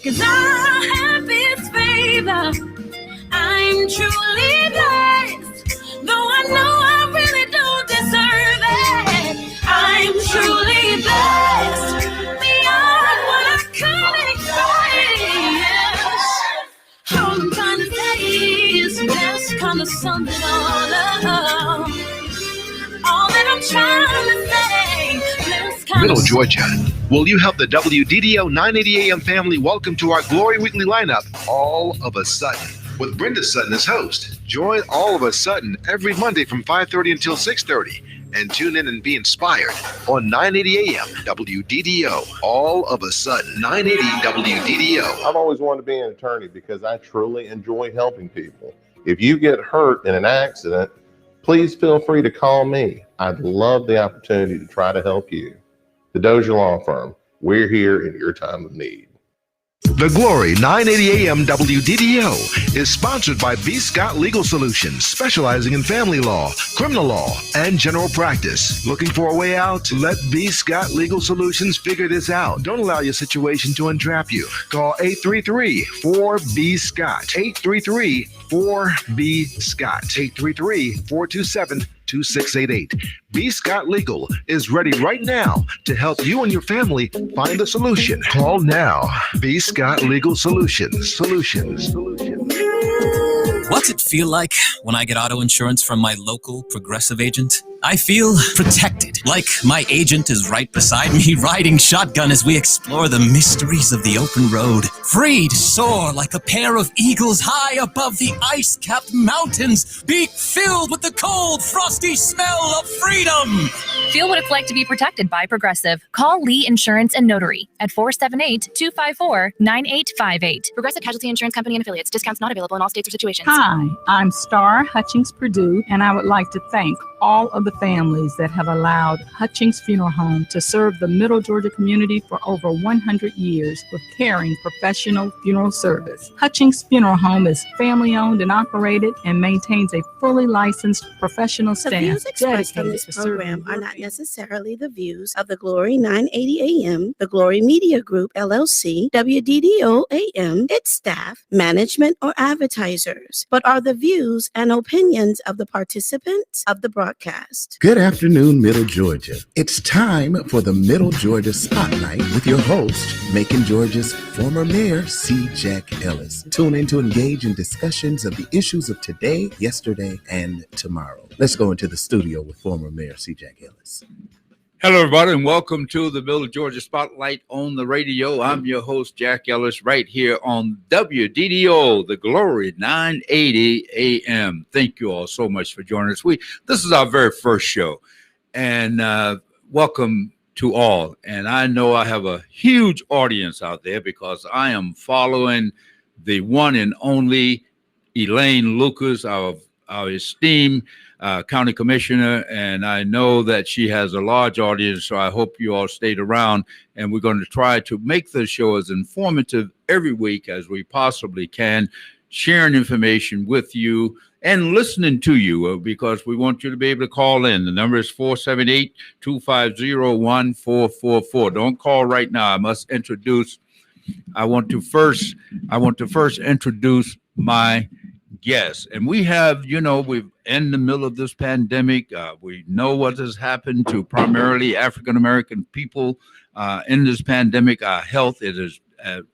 'cause I have His favor. I'm truly blessed, though I know I really don't deserve it. I'm truly blessed beyond what I could expect. All I'm trying to say is blessed, kind of sum it all up. All that I'm trying to say, blessed, kind Middle of Georgia. Will you help the WDDO 980 AM family welcome to our Glory Weekly lineup, All of a Sudden, with Brenda Sutton as host. Join All of a Sudden every Monday from 5:30 until 6:30, and tune in and be inspired on 980 AM WDDO. All of a Sudden, 980 WDDO. I've always wanted to be an attorney because I truly enjoy helping people. If you get hurt in an accident, please feel free to call me. I'd love the opportunity to try to help you. The Dozier Law Firm, we're here in your time of need. The Glory 980 AM WDDO is sponsored by B. Scott Legal Solutions, specializing in family law, criminal law, and general practice. Looking for a way out? Let B. Scott Legal Solutions figure this out. Don't allow your situation to entrap you. Call 833-4B-SCOTT. 833-4B-SCOTT. 833-427-2688. B. Scott Legal is ready right now to help you and your family find a solution. Call now. B. Scott Legal Solutions. What's it feel like when I get auto insurance from my local Progressive agent? I feel protected, like my agent is right beside me riding shotgun as we explore the mysteries of the open road. Free to soar like a pair of eagles high above the ice-capped mountains, beak filled with the cold, frosty smell of freedom. Feel what it's like to be protected by Progressive. Call Lee Insurance and Notary at 478-254-9858. Progressive Casualty Insurance Company and Affiliates. Discounts not available in all states or situations. Hi, I'm Star Hutchings Purdue, and I would like to thank all of the families that have allowed Hutchings Funeral Home to serve the Middle Georgia community for over 100 years with caring professional funeral service. Hutchings Funeral Home is family owned and operated and maintains a fully licensed professional staff. The views expressed on this program are not necessarily the views of the Glory 980 AM, the Glory Media Group, LLC, WDDO AM, its staff, management, or advertisers, but are the views and opinions of the participants of the broadcast. Good afternoon, Middle Georgia. It's time for the Middle Georgia Spotlight with your host, Macon, Georgia's former mayor, C. Jack Ellis. Tune in to engage in discussions of the issues of today, yesterday, and tomorrow. Let's go into the studio with former mayor, C. Jack Ellis. Hello, everybody, and welcome to the Middle Georgia Spotlight on the radio. I'm your host, Jack Ellis, right here on WDDO, the Glory 980 AM. Thank you all so much for joining us. This is our very first show, and welcome to all. And I know I have a huge audience out there because I am following the one and only Elaine Lucas, our esteemed county commissioner, and I know that she has a large audience, so I hope you all stayed around, and we're going to try to make the show as informative every week as we possibly can, sharing information with you and listening to you because we want you to be able to call in. The number is 478-250-1444. Don't call right now. I want to first introduce my guests. And we have, we're in the middle of this pandemic. We know what has happened to primarily African-American people in this pandemic. Our health, it has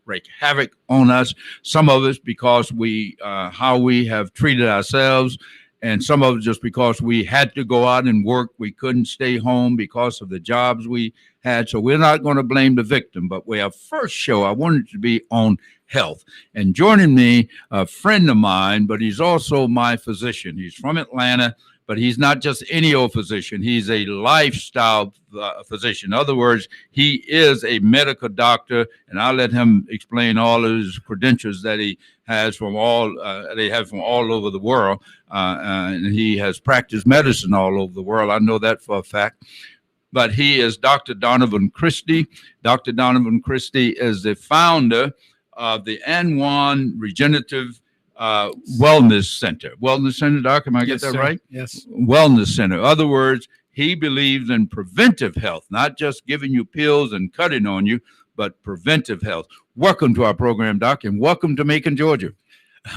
wreaked havoc on us. Some of us because how we have treated ourselves, and some of it just because we had to go out and work. We couldn't stay home because of the jobs we had. So we're not going to blame the victim, but our first show, I wanted to be on health. And joining me, a friend of mine, but he's also my physician. He's from Atlanta, but he's not just any old physician. He's a lifestyle physician. In other words, he is a medical doctor, and I'll let him explain all of his credentials that he has from all over the world. And he has practiced medicine all over the world. I know that for a fact. But he is Dr. Donovan Christie. Dr. Donovan Christie is the founder of the Anwan Regenerative Wellness Center. Wellness Center, Doc, am I get that sir. Right? Yes. Wellness Center. In other words, he believes in preventive health, not just giving you pills and cutting on you, but preventive health. Welcome to our program, Doc, and welcome to Macon, Georgia.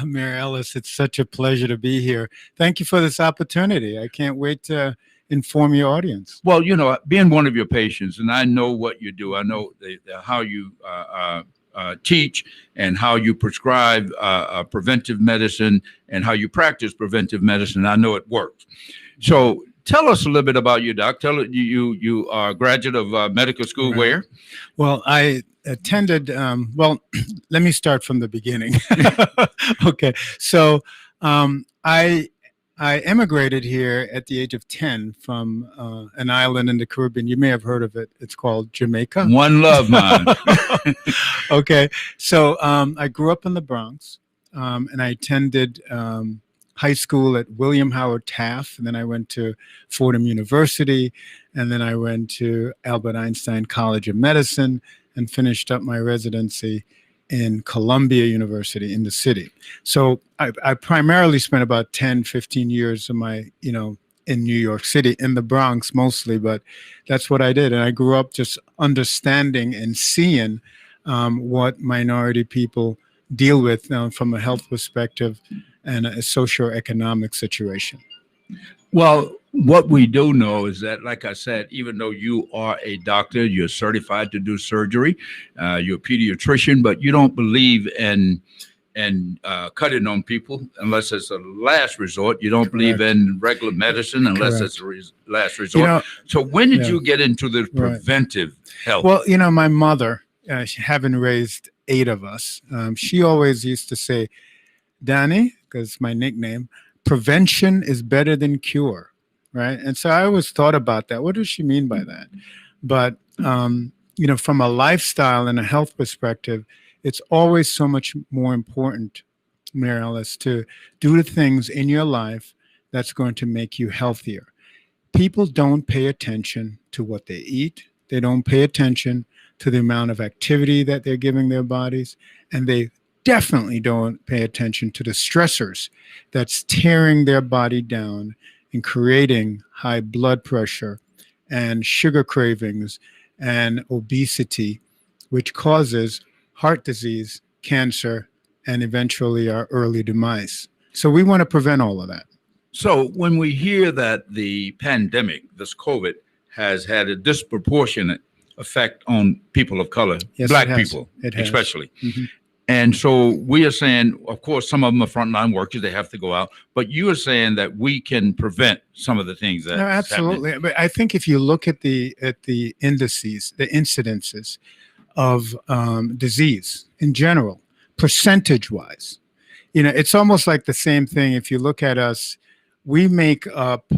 Mayor Ellis, it's such a pleasure to be here. Thank you for this opportunity. I can't wait to inform your audience. Well, being one of your patients, and I know what you do. I know how you teach and how you prescribe preventive medicine and how you practice preventive medicine. I know it works. So tell us a little bit about you, Doc. You are a graduate of medical school. Right. Where? Well, I attended, let me start from the beginning. Okay. So I emigrated here at the age of 10 from an island in the Caribbean. You may have heard of it. It's called Jamaica. One love, man. Okay. So I grew up in the Bronx, and I attended high school at William Howard Taft. And then I went to Fordham University. And then I went to Albert Einstein College of Medicine and finished up my residency in Columbia University in the city. So I primarily spent about 10, 15 years of my, in New York City, in the Bronx mostly, but that's what I did. And I grew up just understanding and seeing what minority people deal with from a health perspective and a socioeconomic situation. Well, what we do know is that, like I said, even though you are a doctor, you're certified to do surgery, you're a pediatrician, but you don't believe in cutting on people unless it's a last resort. You don't Correct. Believe in regular medicine unless Correct. It's a last resort. So when did you get into the preventive health? Well, my mother, having raised 8 of us, she always used to say, Danny, because my nickname, prevention is better than cure, right? And so I always thought about that. What does she mean by that? But, from a lifestyle and a health perspective, it's always so much more important, Mayor Ellis, to do the things in your life that's going to make you healthier. People don't pay attention to what they eat. They don't pay attention to the amount of activity that they're giving their bodies, and they definitely don't pay attention to the stressors that's tearing their body down and creating high blood pressure and sugar cravings and obesity, which causes heart disease, cancer, and eventually our early demise. So we want to prevent all of that. So when we hear that the pandemic, this COVID, has had a disproportionate effect on people of color, yes, Black people especially. Mm-hmm. And so we are saying, of course, some of them are frontline workers, they have to go out, but you are saying that we can prevent some of the things that absolutely. But I think if you look at the indices, the incidences of disease in general, percentage-wise, it's almost like the same thing. If you look at us, we make up,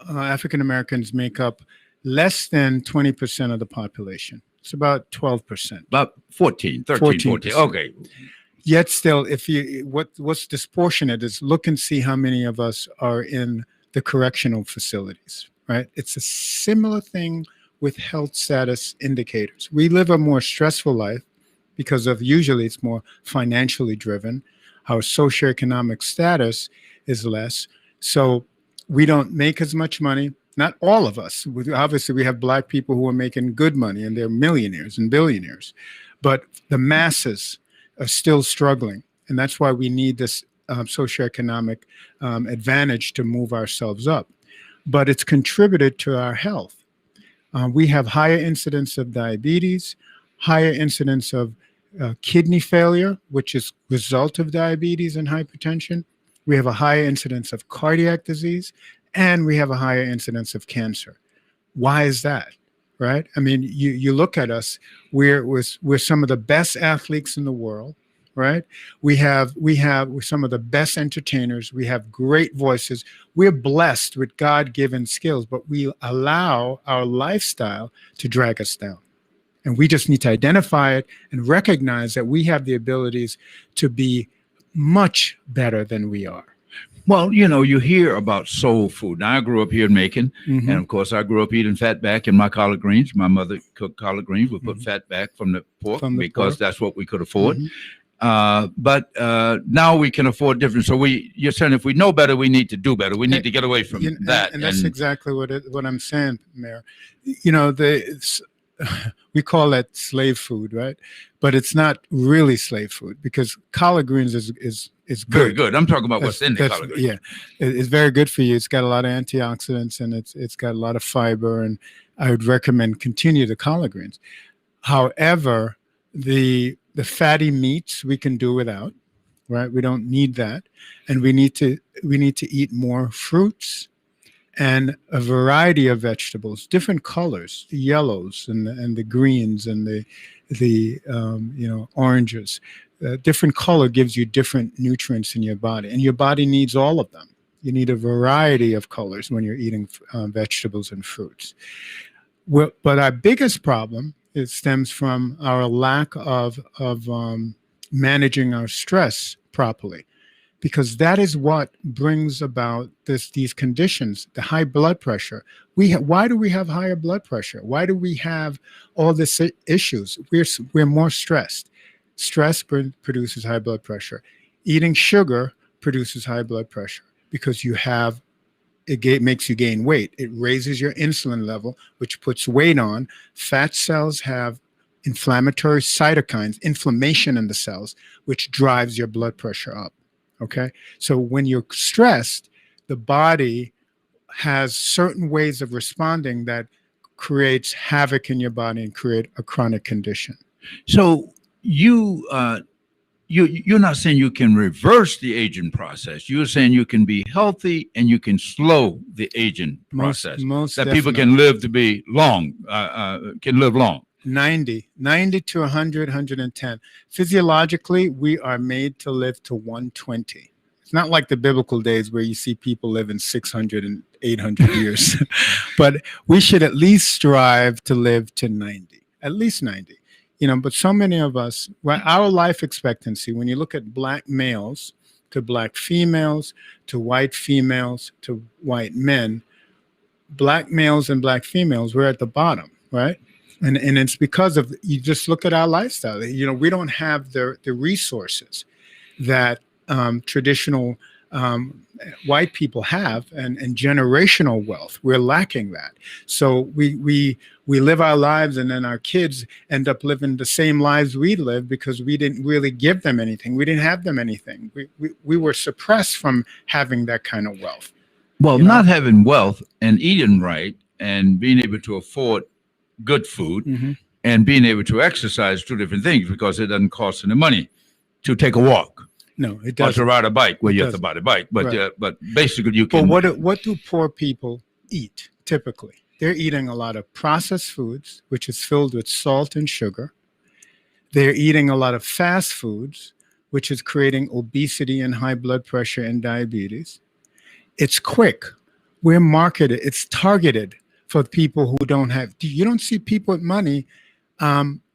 African Americans make up less than 20% of the population. It's about 12%. About 14. Okay. Yet still, what's disproportionate is look and see how many of us are in the correctional facilities, right? It's a similar thing with health status indicators. We live a more stressful life because of usually it's more financially driven. Our socioeconomic status is less. So we don't make as much money. Not all of us. Obviously, we have Black people who are making good money and they're millionaires and billionaires. But the masses are still struggling. And that's why we need this socioeconomic advantage to move ourselves up. But it's contributed to our health. We have higher incidence of diabetes, higher incidence of kidney failure, which is a result of diabetes and hypertension. We have a higher incidence of cardiac disease. And we have a higher incidence of cancer. Why is that, right? I mean, you look at us, we're some of the best athletes in the world, right? We're some of the best entertainers. We have great voices. We're blessed with God-given skills, but we allow our lifestyle to drag us down. And we just need to identify it and recognize that we have the abilities to be much better than we are. Well, you hear about soul food. Now, I grew up here in Macon, mm-hmm. and of course, I grew up eating fat back in my collard greens. My mother cooked collard greens. We put fat back from the pork because that's what we could afford. Mm-hmm. But now we can afford different. So you're saying if we know better, we need to do better. We need to get away from that. And that's exactly what I'm saying, Mayor. we call that slave food, right? But it's not really slave food because collard greens is good. Very good. I'm talking about what's in the collard greens. Yeah, it's very good for you. It's got a lot of antioxidants and it's got a lot of fiber, and I would recommend continue the collard greens. However, the fatty meats we can do without, right? We don't need that, and we need to eat more fruits and a variety of vegetables, different colors, the yellows and the greens and the oranges. Different color gives you different nutrients in your body, and your body needs all of them. You need a variety of colors when you're eating vegetables and fruits. But our biggest problem stems from our lack of managing our stress properly, because that is what brings about these conditions, the high blood pressure. Why do we have higher blood pressure? Why do we have all these issues? We're more stressed. Stress produces high blood pressure. Eating sugar produces high blood pressure because it makes you gain weight. It raises your insulin level, which puts weight on. Fat cells have inflammatory cytokines, inflammation in the cells, which drives your blood pressure up. Okay? So when you're stressed, the body has certain ways of responding that creates havoc in your body and create a chronic condition. So you're not saying you can reverse the aging process. You're saying you can be healthy and you can slow the aging process. Most that definitely. people can live to be long, can live long. 90 to 100, 110. Physiologically, we are made to live to 120. It's not like the biblical days where you see people living 600 and 800 years, but we should at least strive to live to 90, at least 90. But so many of us, our life expectancy, when you look at black males to black females, to white females, to white men, black males and black females, we're at the bottom, right? And it's because of, you just look at our lifestyle. We don't have the resources that traditional white people have and generational wealth. We're lacking that. So we live our lives, and then our kids end up living the same lives we live because we didn't really give them anything. We didn't have them anything. We were suppressed from having that kind of wealth. Well, not having wealth and eating right and being able to afford good food and being able to exercise, two different things, because it doesn't cost any money to take a walk. No, it doesn't. Or to ride a bike. Well, you have to buy the bike, but Right. But basically you can. But what do poor people eat typically? They're eating a lot of processed foods, which is filled with salt and sugar. They're eating a lot of fast foods, which is creating obesity and high blood pressure and diabetes. It's quick. We're marketed. It's targeted for people who don't have. You don't see people with money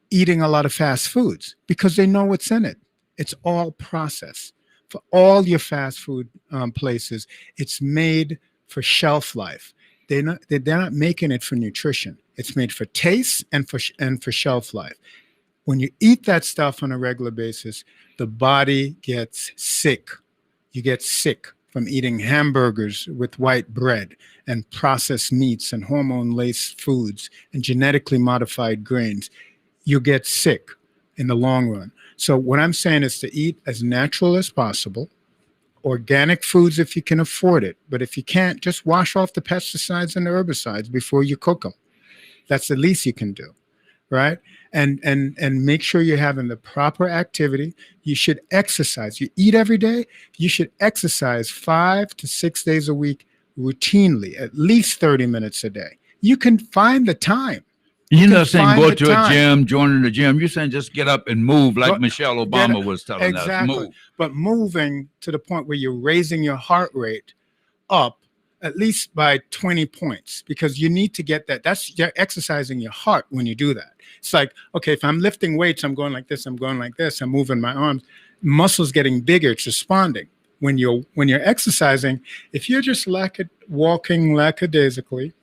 eating a lot of fast foods because they know what's in it. It's all processed. For all your fast food places, it's made for shelf life. They're not making it for nutrition. It's made for taste and for shelf life. When you eat that stuff on a regular basis, the body gets sick. You get sick from eating hamburgers with white bread and processed meats and hormone-laced foods and genetically modified grains. You get sick in the long run. So what I'm saying is to eat as natural as possible, organic foods if you can afford it. But if you can't, just wash off the pesticides and the herbicides before you cook them. That's the least you can do, right? And make sure you're having the proper activity. You should exercise. You eat every day. You should exercise 5 to 6 days a week routinely, at least 30 minutes a day. You can find the time. You're not saying go to a gym, join the gym. You're saying just get up and move like Michelle Obama was telling us. Move. But moving to the point where you're raising your heart rate up at least by 20 points, because you need to get that. You're exercising your heart when you do that. It's like, okay, if I'm lifting weights, I'm going like this, I'm going like this, I'm moving my arms, muscles getting bigger, it's responding. When you're exercising, if you're just walking lackadaisically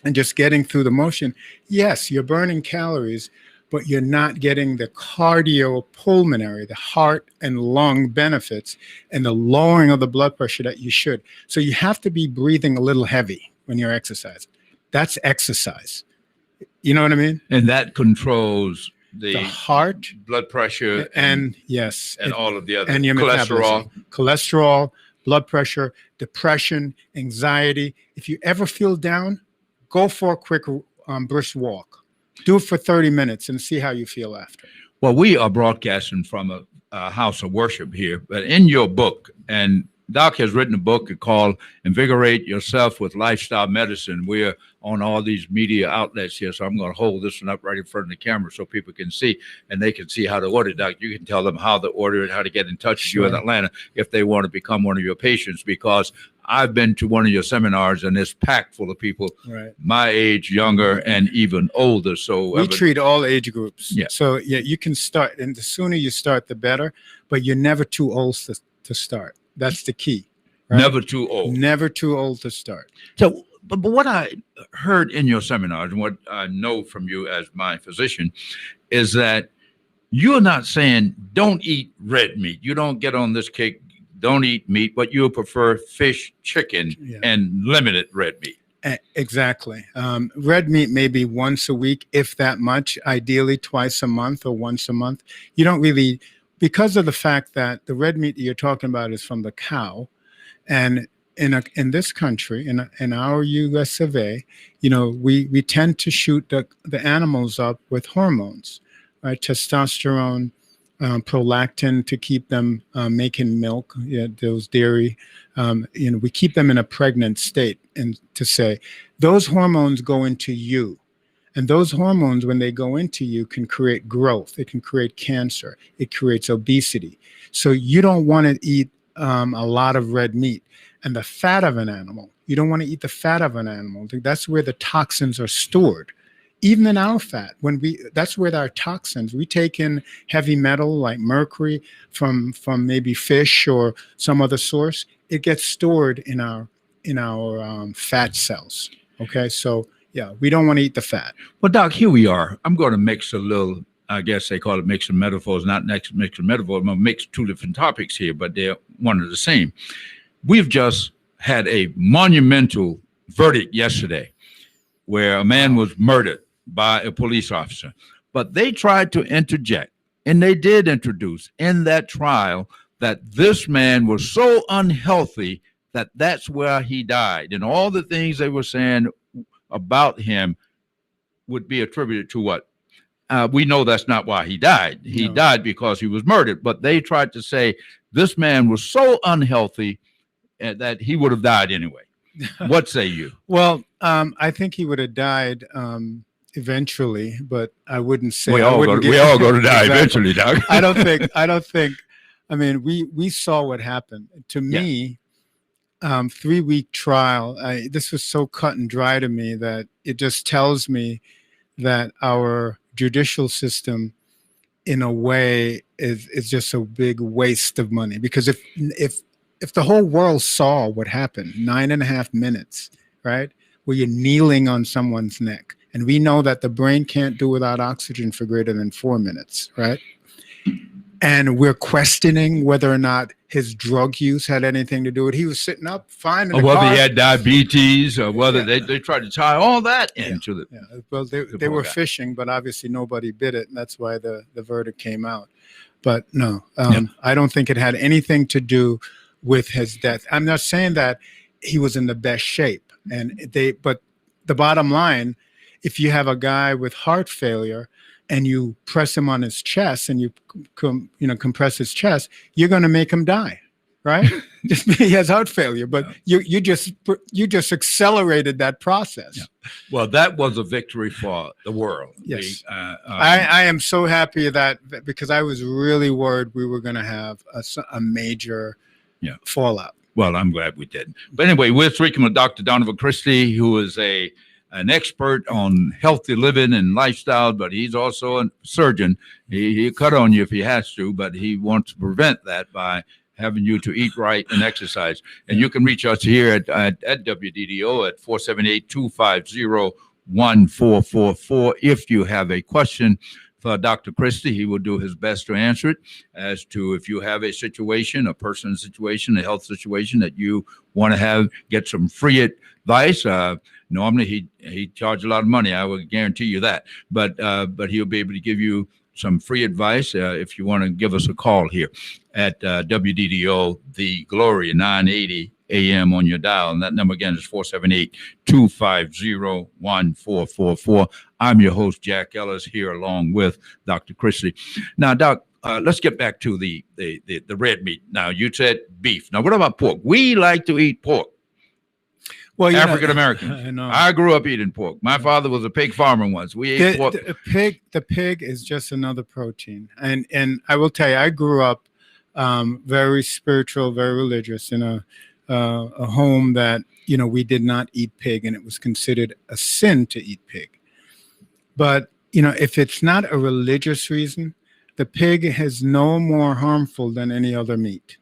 and just getting through the motion, yes, you're burning calories, but you're not getting the cardiopulmonary, the heart and lung benefits and the lowering of the blood pressure that you should. So you have to be breathing a little heavy when you're exercising. That's exercise. You know what I mean? And that controls The heart, blood pressure, and yes, and all of the other and your cholesterol. Cholesterol, blood pressure, depression, anxiety. If you ever feel down, go for a quick brisk walk. Do it for 30 minutes and see how you feel after. Well, we are broadcasting from a house of worship here, but in your book, and Doc has written a book called Invigorate Yourself with Lifestyle Medicine. We're on all these media outlets here, so I'm going to hold this one up right in front of the camera so people can see, and they can see how to order it. Doc, you can tell them how to order it, how to get in touch with you in Atlanta if they want to become one of your patients, because I've been to one of your seminars, and it's packed full of people my age, younger, and even older. So we treat all age groups. Yeah. So yeah, you can start, and the sooner you start, the better, but you're never too old to start. That's the key. Right? Never too old. Never too old to start. So, but what I heard in your seminars and what I know from you as my physician is that you're not saying don't eat red meat. You don't get on this kick, don't eat meat, but you prefer fish, chicken, and limited red meat. Exactly. Red meat maybe once a week, if that much, ideally twice a month or once a month. You don't really, because of the fact that the red meat that you're talking about is from the cow, and in this country, in our U.S. of A., we tend to shoot the animals up with hormones, right? Testosterone, prolactin to keep them making milk, those dairy. We keep them in a pregnant state, and to say those hormones go into you. And those hormones, when they go into you, can create growth. It can create cancer. It creates obesity. So you don't want to eat a lot of red meat. And the fat of an animal, you don't want to eat the fat of an animal. That's where the toxins are stored. Even in our fat, that's where our toxins, we take in heavy metal like mercury from maybe fish or some other source. It gets stored in our fat cells. Okay, so yeah, we don't want to eat the fat. Well, Doc, here we are. I'm going to mix a little, I guess they call it mixing metaphors, not mixing metaphors. I'm going to mix two different topics here, but they're one and the same. We've just had a monumental verdict yesterday where a man was murdered by a police officer, but they tried to interject, and they did introduce in that trial that this man was so unhealthy that that's where he died, and all the things they were saying about him would be attributed to what? We know that's not why he died. He died because he was murdered, but they tried to say this man was so unhealthy that he would have died anyway. What say you? Well, I think he would have died eventually, but I wouldn't say we all go to die eventually, Doc. I don't think. I mean, we saw what happened. To me, 3-week trial. This was so cut and dry to me that it just tells me that our judicial system, in a way, is just a big waste of money. Because if the whole world saw what happened, 9.5 minutes, right, where you're kneeling on someone's neck, and we know that the brain can't do without oxygen for greater than 4 minutes, right? And we're questioning whether or not his drug use had anything to do with it. He was sitting up fine in the whether car. he had diabetes, or whether they tried to tie all that into the. Yeah. Well, they were fishing, but obviously nobody bid it, and that's why the verdict came out. But no, I don't think it had anything to do with his death. I'm not saying that he was in the best shape, but the bottom line, if you have a guy with heart failure and you press him on his chest and you compress his chest, you're going to make him die, right? He has heart failure, but you just accelerated that process. Yeah. Well, that was a victory for the world. Yes, I am so happy that because I was really worried we were going to have a major fallout. Well, I'm glad we didn't. But anyway, we're speaking with Dr. Donovan Christie, who is an expert on healthy living and lifestyle, but he's also a surgeon. He'll cut on you if he has to, but he wants to prevent that by having you to eat right and exercise. And you can reach us here at WDDO at 478-250-1444 if you have a question for Dr. Christie. He will do his best to answer it as to if you have a situation, a personal situation, a health situation that you want to get some free advice. Normally he charges a lot of money. I will guarantee you that, but he'll be able to give you some free advice if you want to give us a call here at WDDO, the Glory 980 AM on your dial. And that number again is 478-250-1444. I'm your host, Jack Ellis, here along with Dr. Christie. Now, Doc, let's get back to the red meat. Now, you said beef. Now, what about pork? We like to eat pork. Well, African Americans. I grew up eating pork. My father was a pig farmer once. We ate pork. The pig is just another protein. And I will tell you, I grew up very spiritual, very religious in a home that, we did not eat pig, and it was considered a sin to eat pig. But, if it's not a religious reason, the pig is no more harmful than any other meat.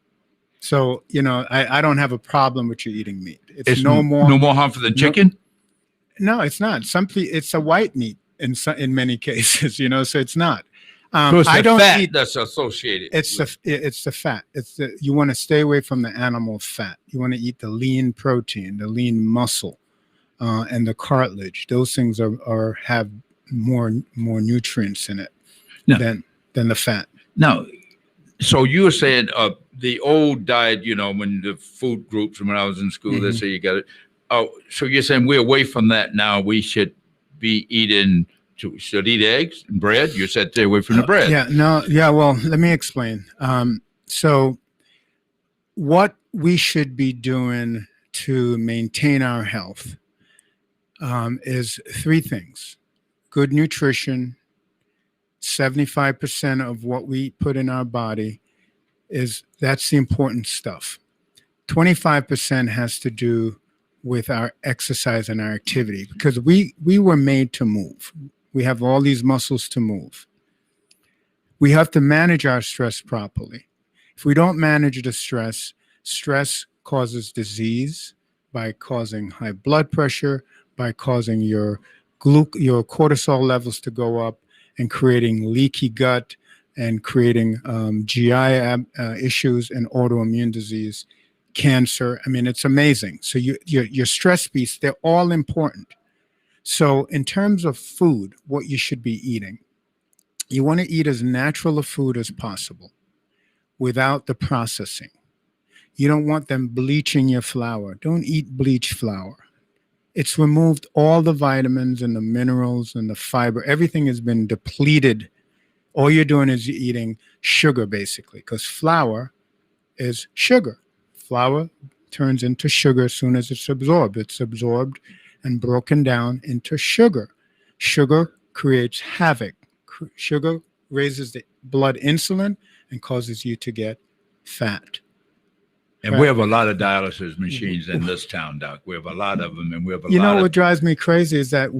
So, I don't have a problem with you eating meat. It's no more harmful than chicken? No, it's not. It's a white meat in many cases, so it's not. So it's I don't fat eat, that's associated. It's the fat. You want to stay away from the animal fat. You want to eat the lean protein, the lean muscle, and the cartilage. Those things have more nutrients in it than the fat. Now, so you were saying the old diet, when the food groups, when I was in school, they say you got it. Oh, so you're saying we're away from that now. We should be eating. Should eat eggs and bread? You said stay away from the bread. Well, let me explain. So what we should be doing to maintain our health is three things. Good nutrition. 75% of what we put in our body that's the important stuff. 25% has to do with our exercise and our activity, because we were made to move. We have all these muscles to move. We have to manage our stress properly. If we don't manage the stress causes disease by causing high blood pressure, by causing your cortisol levels to go up and creating leaky gut and creating GI issues and autoimmune disease, cancer. I mean, it's amazing. So your stress piece, they're all important. So in terms of food, what you should be eating, you want to eat as natural a food as possible without the processing. You don't want them bleaching your flour. Don't eat bleached flour. It's removed all the vitamins and the minerals and the fiber. Everything has been depleted. All you're doing is you're eating sugar, basically, because flour is sugar. Flour turns into sugar as soon as it's absorbed. It's absorbed and broken down into sugar. Sugar creates havoc. Sugar raises the blood insulin and causes you to get fat. And we have a lot of dialysis machines in this town, Doc. We have a lot of them, and we have a lot. You know what drives me crazy is that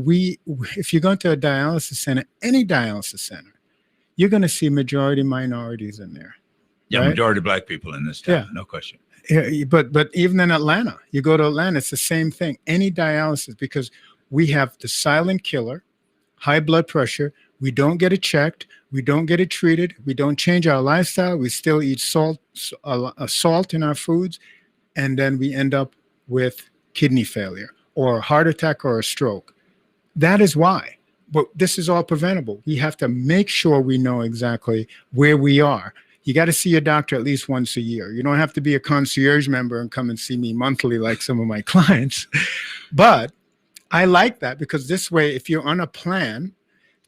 if you go to a dialysis center, any dialysis center, you're going to see majority minorities in there. Yeah, right? Majority Black people in this town, no question. Yeah, but even in Atlanta, you go to Atlanta, it's the same thing. Any dialysis, because we have the silent killer, high blood pressure. We don't get it checked. We don't get it treated. We don't change our lifestyle. We still eat salt in our foods. And then we end up with kidney failure or a heart attack or a stroke. That is why. But this is all preventable. We have to make sure we know exactly where we are. You got to see your doctor at least once a year. You don't have to be a concierge member and come and see me monthly like some of my clients. But I like that, because this way, if you're on a plan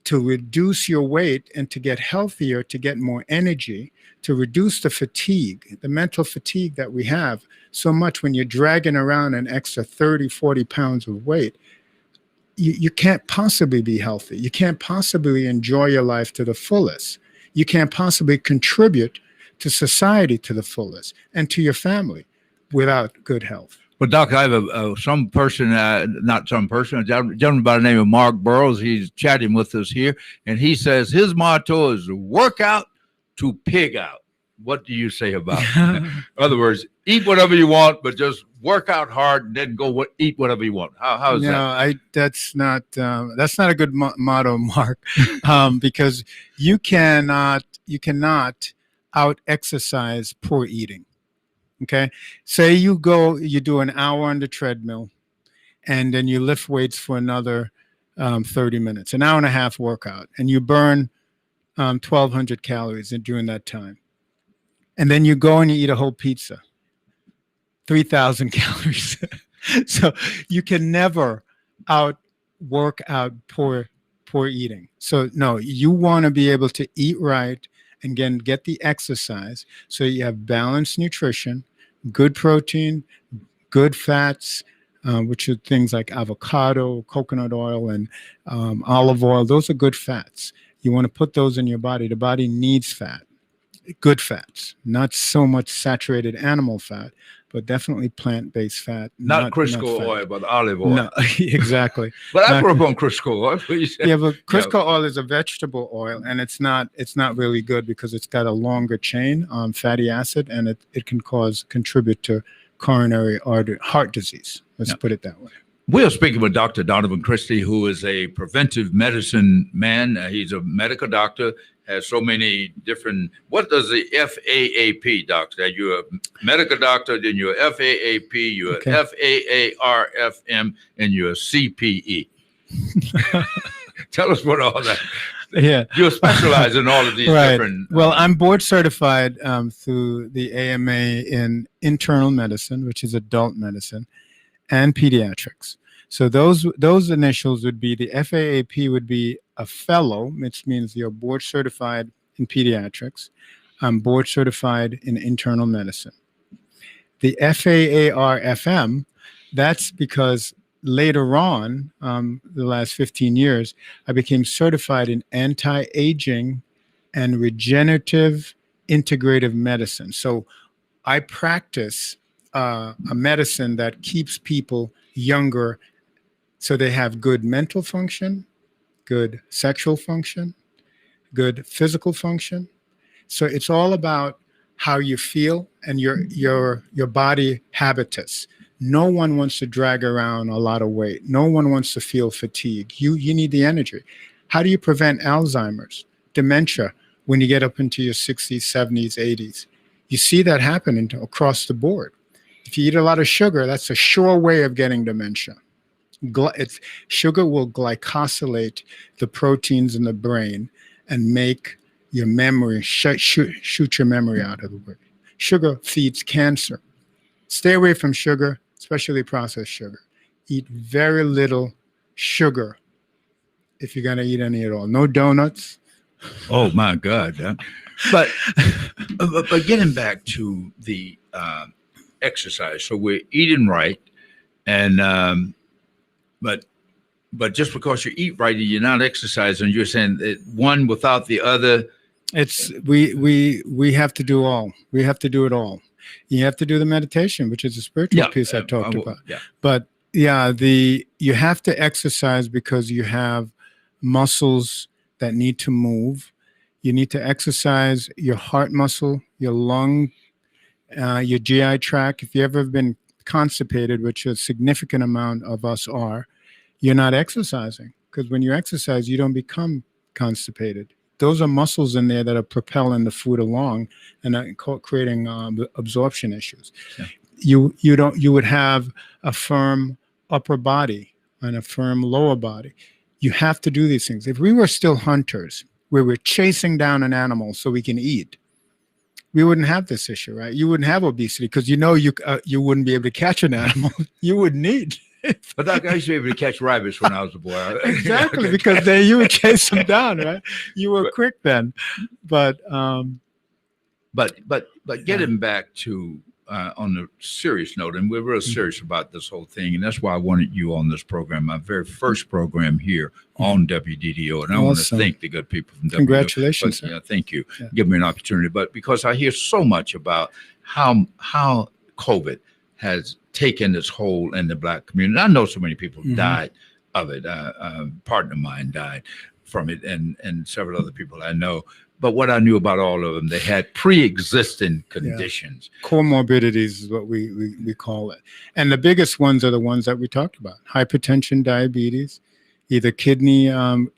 to reduce your weight and to get healthier, to get more energy, to reduce the fatigue, the mental fatigue that we have so much when you're dragging around an extra 30, 40 pounds of weight, you can't possibly be healthy. You can't possibly enjoy your life to the fullest. You can't possibly contribute to society to the fullest and to your family without good health. Well, Doc, I have a gentleman by the name of Mark Burrows. He's chatting with us here, and he says his motto is work out to pig out. what do you say about it? In other words, eat whatever you want, but just work out hard and then go eat whatever you want. How is that? That's not a good motto, Mark, because you cannot out exercise poor eating. Okay, say you do an hour on the treadmill, and then you lift weights for another 30 minutes, an hour and a half workout, and you burn 1,200 calories during that time. And then you go and you eat a whole pizza, 3,000 calories. So you can never work out poor eating. So no, you want to be able to eat right and again, get the exercise so you have balanced nutrition, good protein, good fats, which are things like avocado, coconut oil, and olive oil. Those are good fats. You want to put those in your body. The body needs fat. Good fats, not so much saturated animal fat, but definitely plant-based fat. Not Crisco oil, but olive oil. No, exactly. But I grew up on Crisco oil. Yeah, but Crisco oil is a vegetable oil, and it's not really good because it's got a longer chain fatty acid, and it can contribute to coronary artery heart disease. Let's put it that way. We are speaking with Dr. Donovan Christie, who is a preventive medicine man. He's a medical doctor, has so many different. What does the FAAP, doctor? You're a medical doctor, then you're FAAP, you're FAARFM, and you're a CPE. Tell us what all that. Yeah, you specialize in all of these different. Well, I'm board certified through the AMA in internal medicine, which is adult medicine, and pediatrics. So those initials would be the FAAP would be a fellow, which means you're board certified in pediatrics. I'm board certified in internal medicine. The FAARFM, that's because later on, the last 15 years, I became certified in anti-aging and regenerative integrative medicine. So I practice a medicine that keeps people younger so they have good mental function, good sexual function, good physical function. So it's all about how you feel and your body habitus. No one wants to drag around a lot of weight. No one wants to feel fatigue. You need the energy. How do you prevent Alzheimer's, dementia when you get up into your 60s, 70s, 80s? You see that happening across the board. If you eat a lot of sugar, that's a sure way of getting dementia. Sugar will glycosylate the proteins in the brain and make your memory, shoot your memory out of the way. Sugar feeds cancer. Stay away from sugar, especially processed sugar. Eat very little sugar if you're going to eat any at all. No donuts. Oh, my God. But getting back to the exercise. So we're eating right, and but just because you eat right and you're not exercising, you're saying that one without the other. It's we have to do all. We have to do it all. You have to do the meditation, which is a spiritual piece I talked about. Yeah. But you have to exercise because you have muscles that need to move. You need to exercise your heart muscle, your lung, your GI tract. If you've ever been constipated, which a significant amount of us are, you're not exercising, because when you exercise, you don't become constipated. Those are muscles in there that are propelling the food along and creating absorption issues. Yeah. You would have a firm upper body and a firm lower body. You have to do these things. If we were still hunters, where we're chasing down an animal so we can eat, we wouldn't have this issue, right? You wouldn't have obesity because you wouldn't be able to catch an animal. You wouldn't eat. But I used to be able to catch rabbits when I was a boy. Exactly, because then you would chase them down, right? You were quick then. But getting back to on the serious note, and we're real serious about this whole thing, and that's why I wanted you on this program, my very first program here on WDDO, and I want to thank the good people from WDDO. Congratulations. But, thank you. Yeah. Give me an opportunity, but because I hear so much about how COVID has taken its hold in the Black community. I know so many people died of it. A partner of mine died from it, and several other people I know. But what I knew about all of them, they had pre-existing conditions. Comorbidities is what we call it. And the biggest ones are the ones that we talked about: hypertension, diabetes, either kidney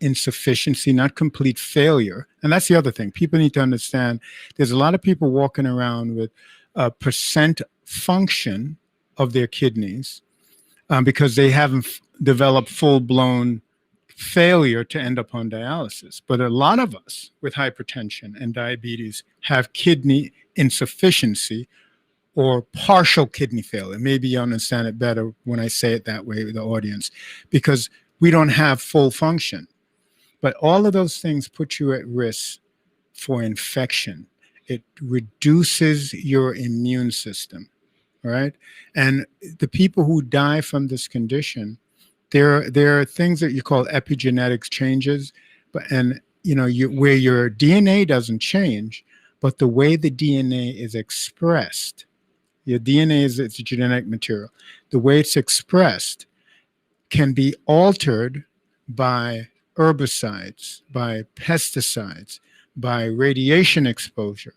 insufficiency, not complete failure. And that's the other thing. People need to understand there's a lot of people walking around with a percent function of their kidneys because they haven't developed full-blown failure to end up on dialysis. But a lot of us with hypertension and diabetes have kidney insufficiency or partial kidney failure. Maybe you understand it better when I say it that way with the audience, because we don't have full function. But all of those things put you at risk for infection. It reduces your immune system, right? And the people who die from this condition, there are things that you call epigenetics changes, but where your DNA doesn't change, but the way the DNA is expressed. Your DNA is its genetic material. The way it's expressed can be altered by herbicides, by pesticides, by radiation exposure,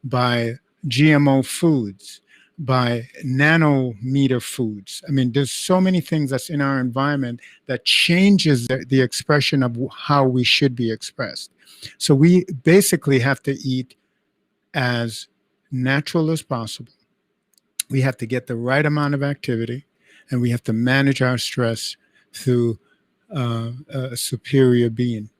by GMO foods, by nanometer foods. I mean, there's so many things that's in our environment that changes the expression of how we should be expressed. So we basically have to eat as natural as possible. We have to get the right amount of activity, and we have to manage our stress through a superior being.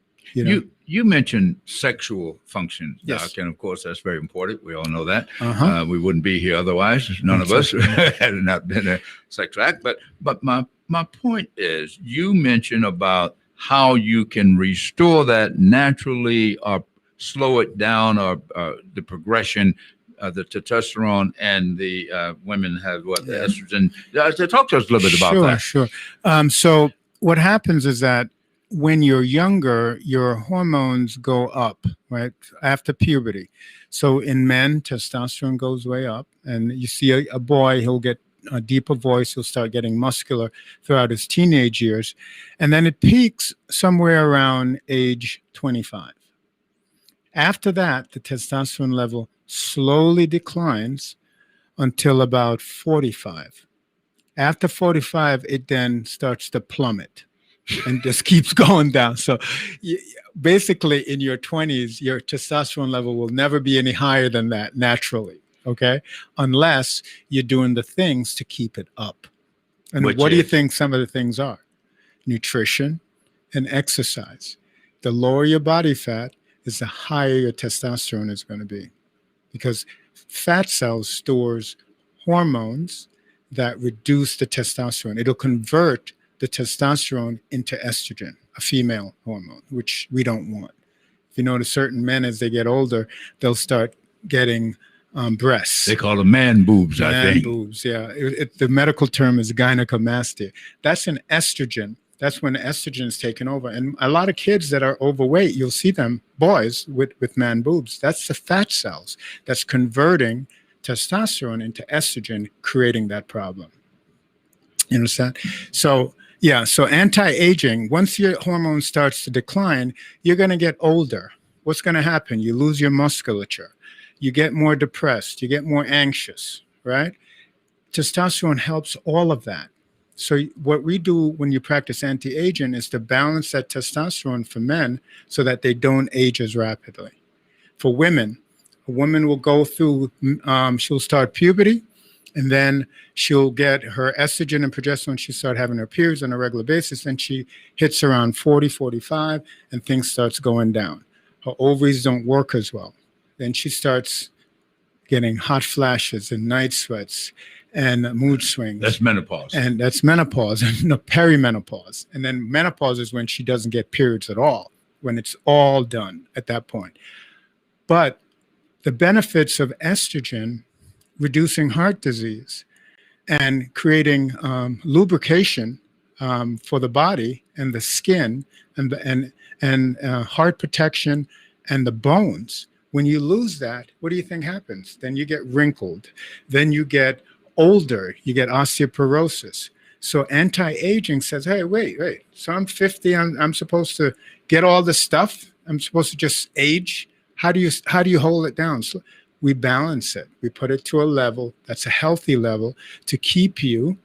You mentioned sexual function, yes. Doc, and of course that's very important. We all know that. Uh-huh. We wouldn't be here otherwise. None of us had not been a sexual act. But my point is, you mentioned about how you can restore that naturally or slow it down, or the progression. The testosterone and the women have the estrogen. Talk to us a little bit about that. Sure. So what happens is that when you're younger, your hormones go up, right, after puberty. So in men, testosterone goes way up. And you see a boy, he'll get a deeper voice. He'll start getting muscular throughout his teenage years. And then it peaks somewhere around age 25. After that, the testosterone level slowly declines until about 45. After 45, it then starts to plummet and just keeps going down. So basically in your 20s, your testosterone level will never be any higher than that naturally, okay? Unless you're doing the things to keep it up. And what do you think some of the things are? Nutrition and exercise. The lower your body fat is the higher your testosterone is going to be. Because fat cells stores hormones that reduce the testosterone. It'll convert the testosterone into estrogen, a female hormone, which we don't want. If you notice, certain men, as they get older, they'll start getting breasts. They call them man boobs, I think. Man boobs, yeah. The medical term is gynecomastia. That's an estrogen. That's when estrogen is taken over. And a lot of kids that are overweight, you'll see them, boys with man boobs. That's the fat cells that's converting testosterone into estrogen, creating that problem. You understand? So, so anti-aging, once your hormone starts to decline, you're going to get older. What's going to happen? You lose your musculature. You get more depressed. You get more anxious, right? Testosterone helps all of that. So what we do when you practice anti-aging is to balance that testosterone for men so that they don't age as rapidly. For women, a woman will go through, she'll start puberty, and then she'll get her estrogen and progesterone. She'll start having her periods on a regular basis, and she hits around 40, 45, and things starts going down. Her ovaries don't work as well. Then she starts getting hot flashes and night sweats and mood swings. That's menopause. And that's menopause and perimenopause. And then menopause is when she doesn't get periods at all, when it's all done at that point. But the benefits of estrogen, reducing heart disease and creating lubrication for the body and the skin and heart protection and the bones. When you lose that, what do you think happens? Then you get wrinkled. Then you get older, you get osteoporosis. So anti-aging says, hey, wait. So I'm 50, I'm supposed to get all the stuff. I'm supposed to just age. How do you hold it down? So we balance it. We put it to a level that's a healthy level to keep you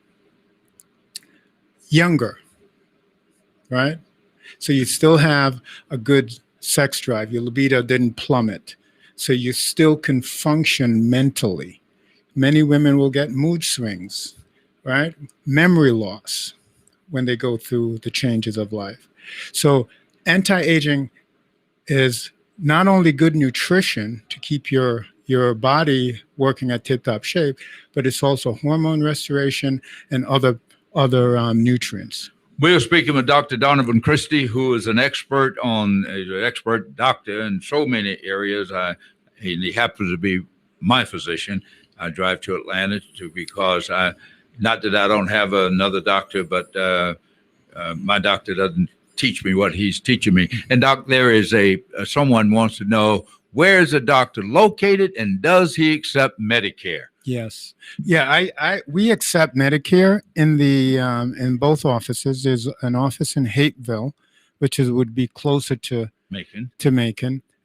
younger, right? So you still have a good sex drive. Your libido didn't plummet. So you still can function mentally. Many women will get mood swings, right? Memory loss when they go through the changes of life. So anti-aging is not only good nutrition to keep your body working at tip-top shape, but it's also hormone restoration and other nutrients. We are speaking with Dr. Donovan Christie, who is an expert doctor in so many areas. He happens to be my physician. I drive to Atlanta because not that I don't have another doctor, but my doctor doesn't teach me what he's teaching me. And Doc, there is someone wants to know, where is the doctor located and does he accept Medicare? Yes. Yeah, we accept Medicare in both offices. There's an office in Hateville, which would be closer to Macon.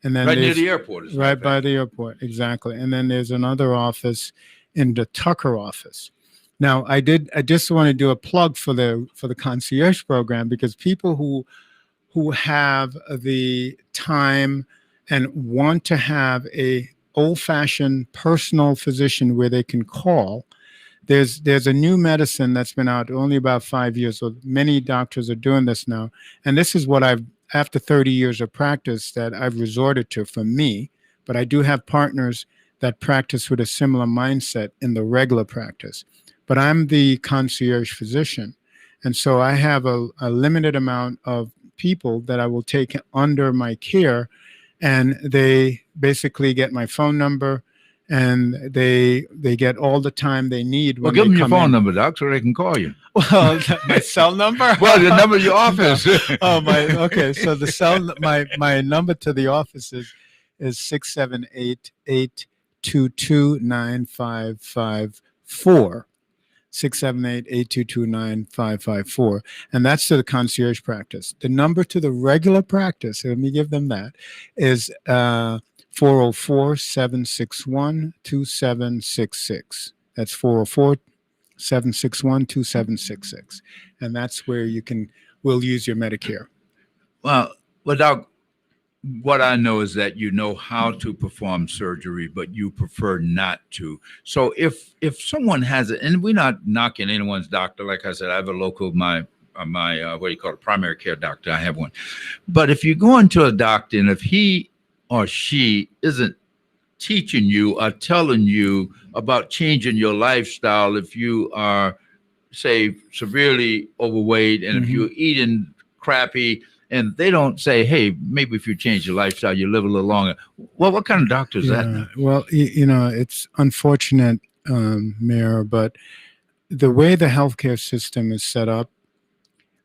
And then right near the airport. Right by the airport, exactly. And then there's another office in the Tucker office. Now, I just want to do a plug for the concierge program, because people who have the time and want to have a old-fashioned personal physician where they can call. There's a new medicine that's been out only about 5 years. So many doctors are doing this now. And this is what after 30 years of practice, that I've resorted to for me. But I do have partners that practice with a similar mindset in the regular practice. But I'm the concierge physician. And so I have a limited amount of people that I will take under my care. And they basically get my phone number, and they get all the time they need. Well, give them your phone number, Doc, so they can call you. Well, my cell number? Well, the number of your office. Okay. So my number to the office is 678-822-9554. 678-822-9554. And that's to the concierge practice. The number to the regular practice, let me give them that, is 404-761-2766. That's 404-761-2766. And that's where we'll use your Medicare. Well, Doc, what I know is that you know how to perform surgery, but you prefer not to. So if someone has it, and we're not knocking anyone's doctor, like I said, I have a local, my primary care doctor. I have one. But if you go into a doctor and if he or she isn't teaching you or telling you about changing your lifestyle, if you are, say, severely overweight, and if you're eating crappy, and they don't say, hey, maybe if you change your lifestyle, you live a little longer. Well, what kind of doctor is that? Well, it's unfortunate, Mayor, but the way the healthcare system is set up,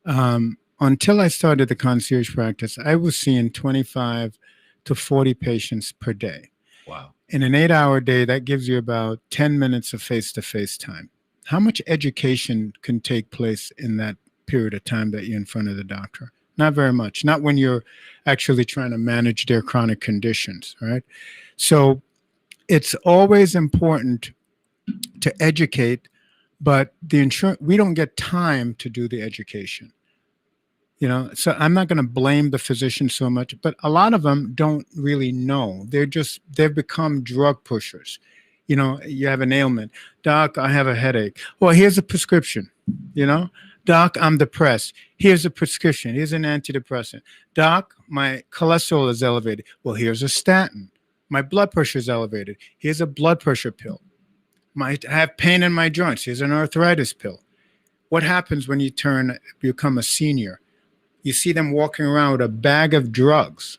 until I started the concierge practice, I was seeing 25 to 40 patients per day. Wow. In an 8-hour day, that gives you about 10 minutes of face-to-face time. How much education can take place in that period of time that you're in front of the doctor? Not very much. Not when you're actually trying to manage their chronic conditions, right? So it's always important to educate, but we don't get time to do the education. So I'm not going to blame the physician so much, but a lot of them don't really know. They've become drug pushers. You have an ailment. Doc, I have a headache. Well, here's a prescription, Doc, I'm depressed. Here's a prescription. Here's an antidepressant. Doc, my cholesterol is elevated. Well, here's a statin. My blood pressure is elevated. Here's a blood pressure pill. I have pain in my joints. Here's an arthritis pill. What happens when you become a senior? You see them walking around with a bag of drugs,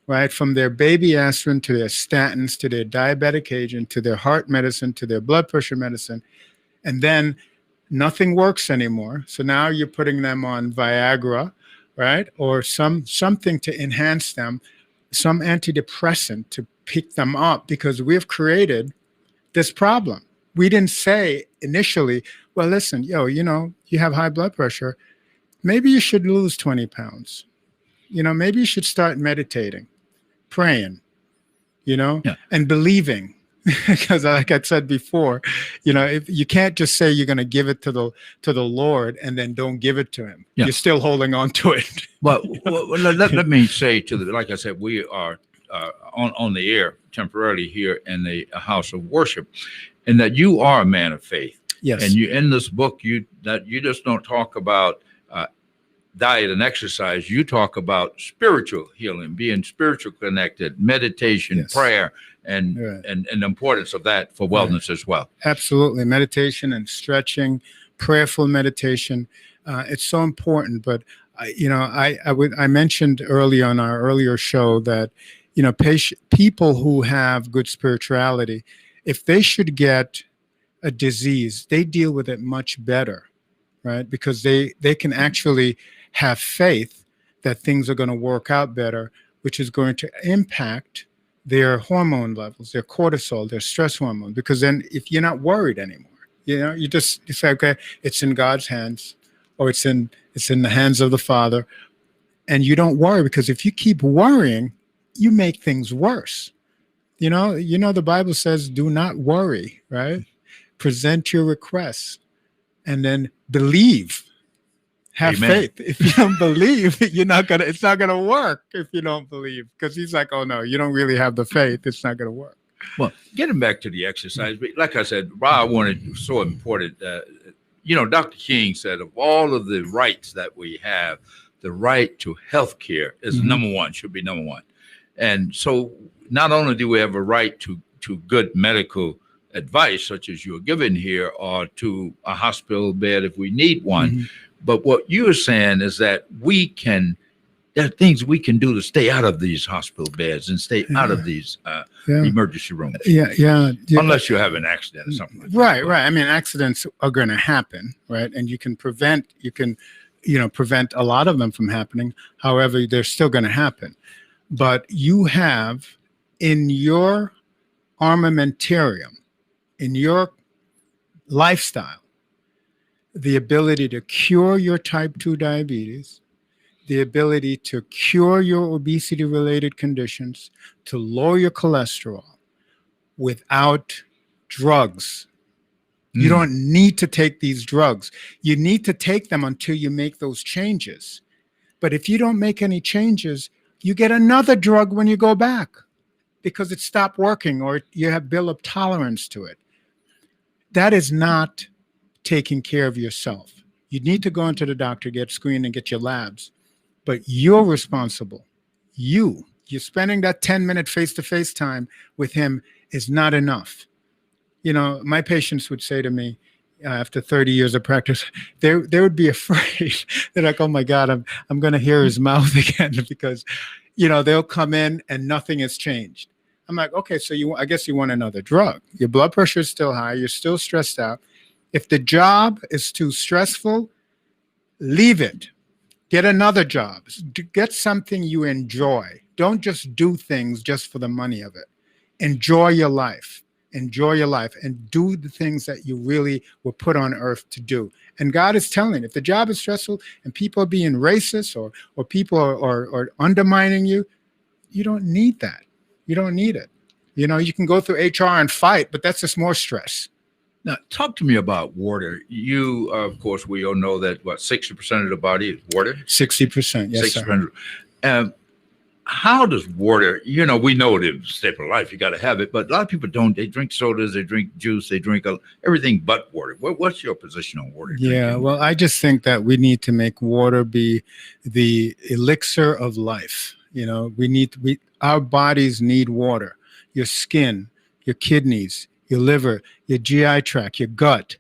right? From their baby aspirin to their statins, to their diabetic agent, to their heart medicine, to their blood pressure medicine. And then nothing works anymore. So now you're putting them on Viagra, right? Or something to enhance them, some antidepressant to pick them up, because we've created this problem. We didn't say initially, well, listen, you have high blood pressure. Maybe you should lose 20 pounds. Maybe you should start meditating, praying, Yeah. and believing. Because like I said before, if you can't just say you're going to give it to the Lord and then don't give it to him. Yeah. You're still holding on to it. Well, let me say like I said, we are on the air temporarily here in the house of worship, and that you are a man of faith. Yes. And you, in this book, you just don't talk about diet and exercise. You talk about spiritual healing, being spiritual connected, meditation, Yes. prayer, and Right. and the importance of that for wellness as well. Absolutely. Meditation and stretching, prayerful meditation. It's so important. But, I mentioned early on our earlier show that, people who have good spirituality, if they should get a disease, they deal with it much better, right? Because they can actually have faith that things are going to work out better, which is going to impact their hormone levels, their cortisol, their stress hormone. Because then if you're not worried anymore, you say, okay, it's in God's hands, or it's in the hands of the Father. And you don't worry, because if you keep worrying, you make things worse. The Bible says, do not worry, right? Present your requests and then believe. Have Amen. faith. If you don't believe, it's not gonna work if you don't believe. Because he's like, oh no, you don't really have the faith. It's not gonna work. Well, getting back to the exercise, like I said, I wanted so important. Dr. King said of all of the rights that we have, the right to health care is number one, should be number one. And so not only do we have a right to good medical advice, such as you're given here, or to a hospital bed if we need one, but what you're saying is that there are things we can do to stay out of these hospital beds and stay out of these emergency rooms. Yeah. Unless you have an accident or something like that. Right. I mean, accidents are going to happen, right? And you can prevent a lot of them from happening. However, they're still going to happen. But you have in your armamentarium, in your lifestyle, the ability to cure your type 2 diabetes, the ability to cure your obesity-related conditions, to lower your cholesterol without drugs. You don't need to take these drugs. You need to take them until you make those changes. But if you don't make any changes, you get another drug when you go back because it stopped working or you have built up tolerance to it. That is not taking care of yourself. You need to go into the doctor, get screened, and get your labs. But you're responsible. You're spending that 10-minute face-to-face time with him is not enough. My patients would say to me, after 30 years of practice, they would be afraid. They're like, oh my God, I'm going to hear his mouth again because, they'll come in and nothing has changed. I'm like, okay, so I guess you want another drug. Your blood pressure is still high. You're still stressed out. If the job is too stressful, leave it. Get another job. Get something you enjoy. Don't just do things just for the money of it. Enjoy your life. Enjoy your life and do the things that you really were put on earth to do. And God is telling, if the job is stressful and people are being racist or people are undermining you, you don't need that. You don't need it. You can go through HR and fight, but that's just more stress. Now, talk to me about water. You, of course, we all know that 60% of the body is water. 60%, yes, 60%. Sir. How does water? We know the staple of life. You got to have it, but a lot of people don't. They drink sodas, they drink juice, they drink everything but water. What's your position on water? Yeah, well, I just think that we need to make water be the elixir of life. Our bodies need water. Your skin, your kidneys, your liver, your GI tract, your gut.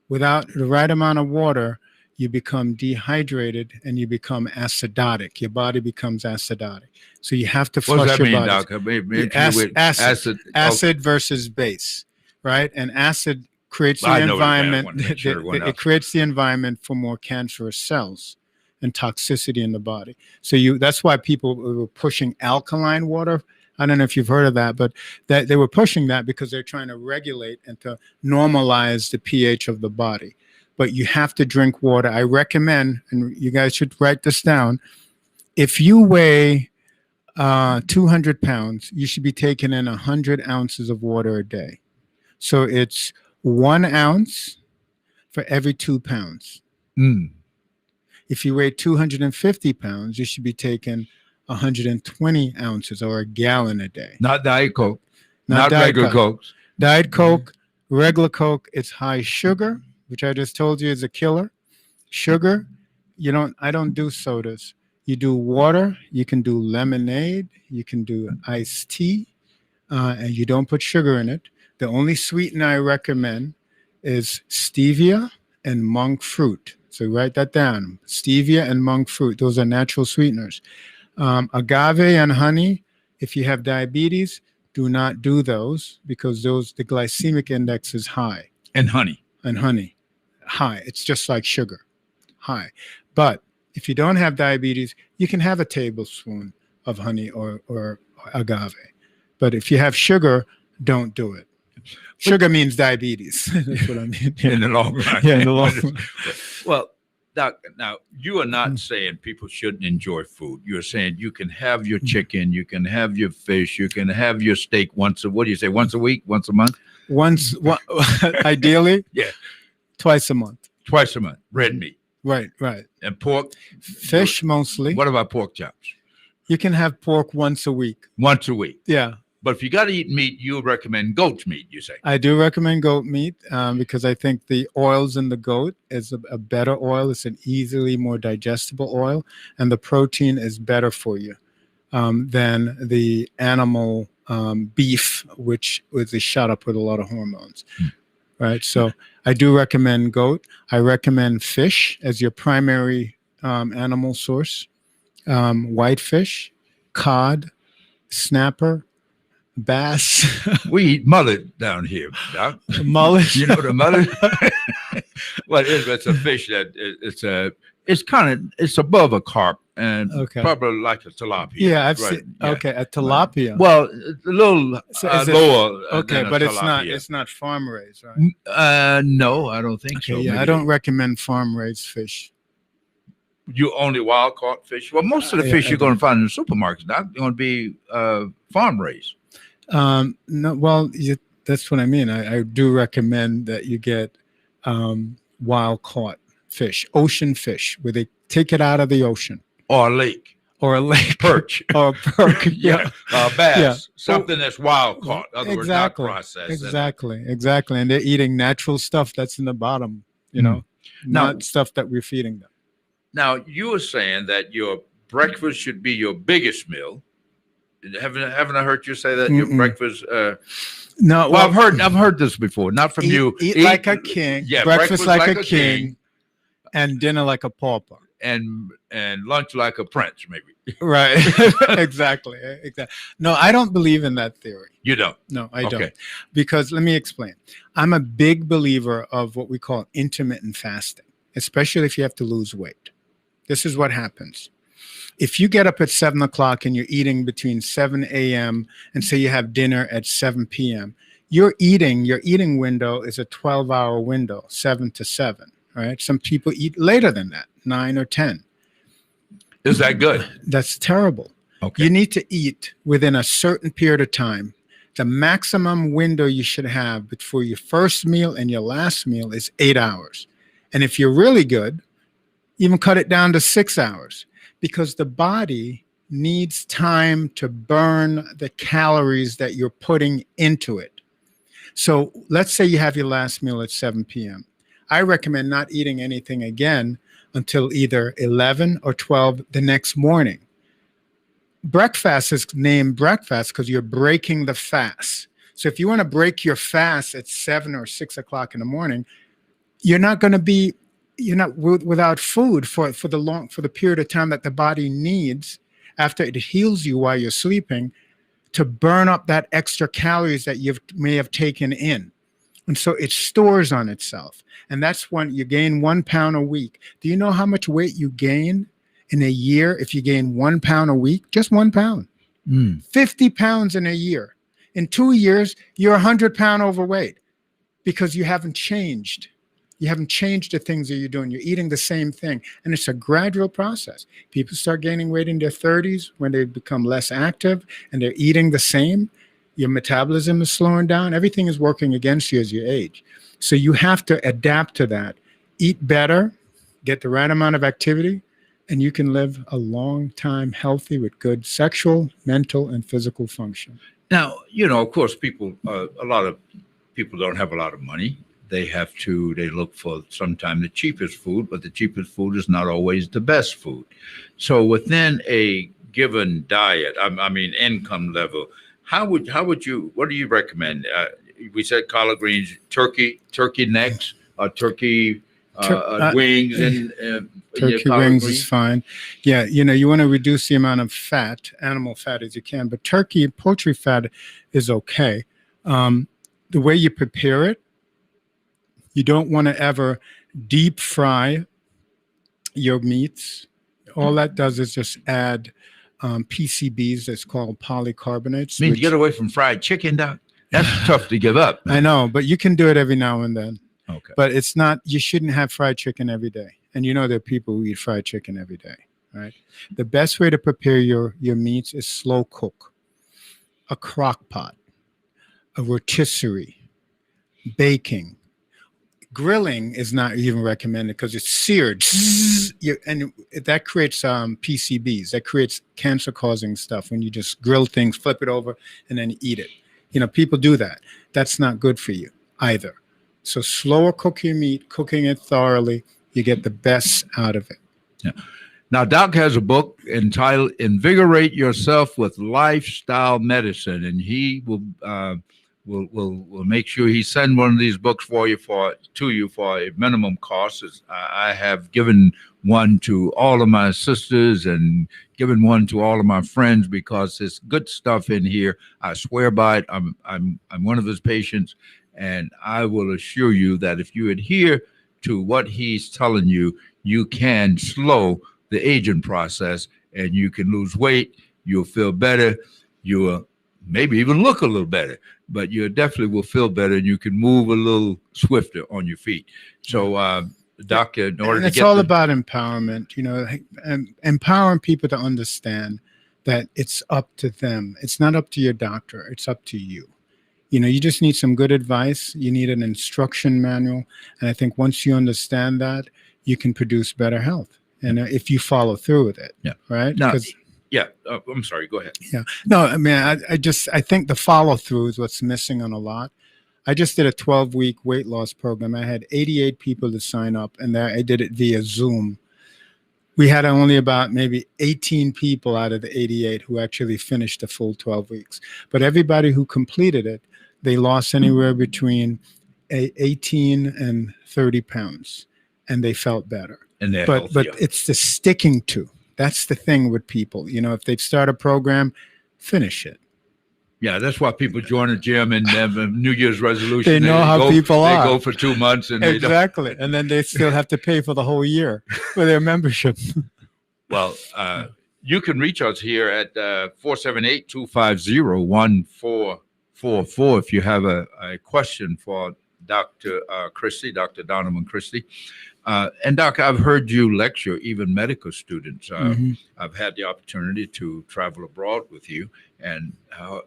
Without the right amount of water, you become dehydrated and you become acidotic. Your body becomes acidotic. So you have to flush your body. What does that mean, Doc? Acid versus base, right? And acid creates the environment. It creates the environment for more cancerous cells and toxicity in the body. So that's why people were pushing alkaline water. I don't know if you've heard of that, but that they were pushing that because they're trying to regulate and to normalize the pH of the body. But you have to drink water. I recommend, and you guys should write this down, if you weigh 200 pounds, you should be taking in 100 ounces of water a day. So it's 1 ounce for every 2 pounds. If you weigh 250 pounds, you should be taking 120 ounces or a gallon a day. Not Diet Coke. Not regular Coke. Diet Coke, regular Coke, it's high sugar, which I just told you is a killer. Sugar, I don't do sodas. You do water, you can do lemonade, you can do iced tea, and you don't put sugar in it. The only sweetener I recommend is stevia and monk fruit. So write that down. Stevia and monk fruit. Those are natural sweeteners. Agave and honey, if you have diabetes, do not do those because the glycemic index is high. And honey. High. It's just like sugar. High. But if you don't have diabetes, you can have a tablespoon of honey or agave. But if you have sugar, don't do it. Sugar means diabetes. That's what I mean. In the long run. Yeah, in the long run. Well, now you are not saying people shouldn't enjoy food. You're saying you can have your chicken, you can have your fish, you can have your steak once a week, once a month? Ideally, yeah, twice a month. Red meat. Right. And pork? Fish mostly. What about pork chops? You can have pork once a week. Yeah. But if you got to eat meat, you recommend goat's meat, you say? I do recommend goat meat because I think the oils in the goat is a better oil. It's an easily more digestible oil, and the protein is better for you than the animal beef, which is shot up with a lot of hormones. Right. So I do recommend goat. I recommend fish as your primary animal source. Whitefish, cod, snapper, bass. We eat mullet down here, Doc. Mullet. You know the mullet? Well, it's a fish that it's above a carp and probably like a tilapia. Yeah, I've seen. Yeah. Okay, a tilapia. Well, a little lower. Okay, but it's not farm raised, right? No, I don't think so. Yeah, I don't recommend farm raised fish. You only wild caught fish? Well, most of the fish you're going to find in the supermarkets, Doc, going to be farm raised. No, well, that's what I mean. I do recommend that you get wild caught fish, ocean fish, where they take it out of the ocean. Or a lake. Perch. Or perch. Yeah. Bass. Something that's wild caught. Other words, not processed. Exactly. And they're eating natural stuff that's in the bottom, not stuff that we're feeding them. Now, you were saying that your breakfast should be your biggest meal. Haven't I heard you say that your breakfast? No. Well, I've heard this before. Not from you. Eat like a king. Yeah, breakfast like a king, and dinner like a pauper, and lunch like a prince, maybe. Right. Exactly. No, I don't believe in that theory. You don't? No, I don't. Because let me explain. I'm a big believer of what we call intermittent fasting, especially if you have to lose weight. This is what happens. If you get up at 7 o'clock and you're eating between 7 a.m. and say you have dinner at 7 p.m., your eating window is a 12-hour window, 7 to 7, right? Some people eat later than that, 9 or 10. Is that good? That's terrible. Okay. You need to eat within a certain period of time. The maximum window you should have before your first meal and your last meal is 8 hours. And if you're really good, even cut it down to 6 hours. Because the body needs time to burn the calories that you're putting into it. So let's say you have your last meal at 7 p.m. I recommend not eating anything again until either 11 or 12 the next morning. Breakfast is named breakfast because you're breaking the fast. So if you want to break your fast at 7 or 6 o'clock in the morning, you're not without food for the period of time that the body needs after it heals you while you're sleeping to burn up that extra calories that you may have taken in. And so it stores on itself. And that's when you gain 1 pound a week. Do you know how much weight you gain in a year if you gain 1 pound a week? Just 1 pound. 50 pounds in a year. In 2 years, you're 100 pounds overweight because you haven't changed. You haven't changed the things that you're doing. You're eating the same thing. And it's a gradual process. People start gaining weight in their 30s when they become less active and they're eating the same. Your metabolism is slowing down. Everything is working against you as you age. So you have to adapt to that. Eat better, get the right amount of activity, and you can live a long time healthy with good sexual, mental, and physical function. Now, of course, a lot of people don't have a lot of money. They look for sometimes the cheapest food, but the cheapest food is not always the best food. So within a given diet, income level, what do you recommend? We said collard greens, turkey necks, turkey wings, and turkey wings is fine. Yeah, you want to reduce the amount of fat, animal fat, as you can, but turkey and poultry fat is okay. The way you prepare it, you don't want to ever deep fry your meats. All that does is just add PCBs, that's called polycarbonates. You get away from fried chicken, Doc? That's tough to give up. I know, but you can do it every now and then. Okay. But it's not, you shouldn't have fried chicken every day. And there are people who eat fried chicken every day, right? The best way to prepare your meats is slow cook, a crock pot, a rotisserie, baking. Grilling is not even recommended because it's seared, and that creates PCBs. That creates cancer-causing stuff when you just grill things, flip it over, and then eat it. People do that. That's not good for you either. So slower cook your meat, cooking it thoroughly, you get the best out of it. Yeah. Now, Doc has a book entitled "Invigorate Yourself with Lifestyle Medicine," and he will make sure he send one of these books to you for a minimum cost. I have given one to all of my sisters and given one to all of my friends because there's good stuff in here. I swear by it. I'm one of his patients, and I will assure you that if you adhere to what he's telling you, you can slow the aging process and you can lose weight. You'll feel better. You will maybe even look a little better, but you definitely will feel better and you can move a little swifter on your feet. So, Doc, in order to it's all about empowerment, and empowering people to understand that it's up to them. It's not up to your doctor. It's up to you. You just need some good advice. You need an instruction manual. And I think once you understand that, you can produce better health. And if you follow through with it, right? Now, I'm sorry. Go ahead. Yeah. No, I think the follow through is what's missing on a lot. I just did a 12-week weight loss program. I had 88 people to sign up, and I did it via Zoom. We had only about maybe 18 people out of the 88 who actually finished the full 12 weeks. But everybody who completed it, they lost anywhere between 18 and 30 pounds, and they felt better. And they're but it's the sticking to. That's the thing with people. If they start a program, finish it. Yeah, that's why people join a gym and have a New Year's resolution. They know how people are. They go for 2 months and exactly, and then they still have to pay for the whole year for their membership. Well, you can reach us here at 478-250-1444 if you have a question for Dr. Christie, Dr. Donovan Christie. And Doc, I've heard you lecture even medical students. I've had the opportunity to travel abroad with you, and I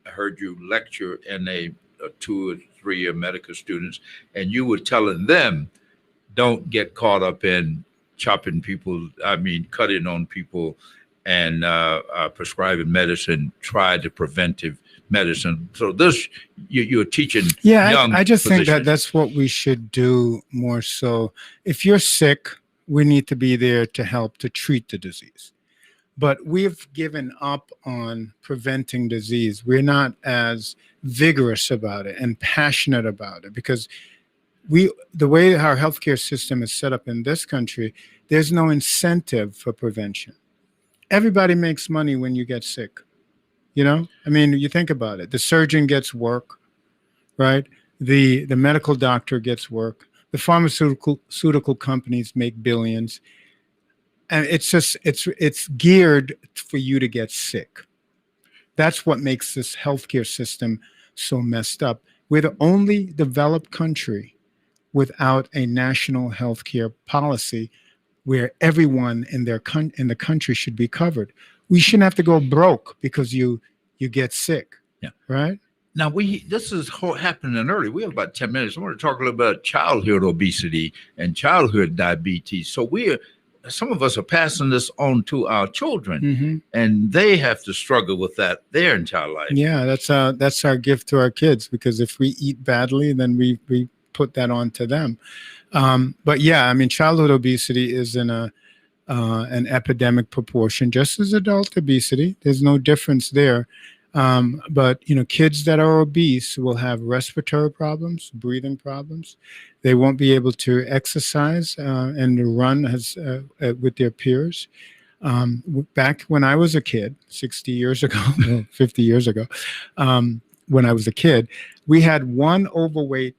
heard you lecture in a 2 or 3 year medical students, and you were telling them, don't get caught up in cutting on people and prescribing medicine. Try the preventive medicine. So this, you're teaching young I just physicians. think that's what we should do more so. If you're sick, we need to be there to help to treat the disease. But we've given up on preventing disease. We're not as vigorous about it and passionate about it because the way our healthcare system is set up in this country, there's no incentive for prevention. Everybody makes money when you get sick. You think about it. The surgeon gets work, right? The medical doctor gets work. The pharmaceutical companies make billions. And it's geared for you to get sick. That's what makes this healthcare system so messed up. We're the only developed country without a national healthcare policy where everyone in in the country should be covered. We shouldn't have to go broke because you get sick. Yeah. Right. Now this is happening early. We have about 10 minutes. I want to talk a little about childhood obesity and childhood diabetes. So some of us are passing this on to our children, and they have to struggle with that their entire life. Yeah, that's our gift to our kids, because if we eat badly, then we put that on to them. But yeah, I mean, childhood obesity is in an epidemic proportion, just as adult obesity. There's no difference there. But kids that are obese will have respiratory problems, breathing problems. They won't be able to exercise and run with their peers. Back when I was a kid, 60 years ago, 50 years ago, when I was a kid, we had one overweight,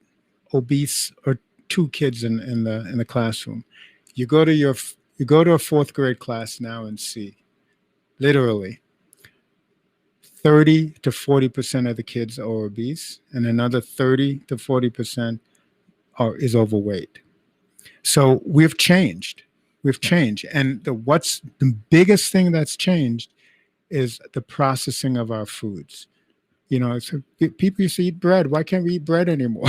obese, or two kids in the classroom. You go to a fourth grade class now and see, literally, 30 to 40% of the kids are obese, and another 30 to 40% is overweight. So we've changed. And the biggest thing that's changed is the processing of our foods. People used to eat bread. Why can't we eat bread anymore?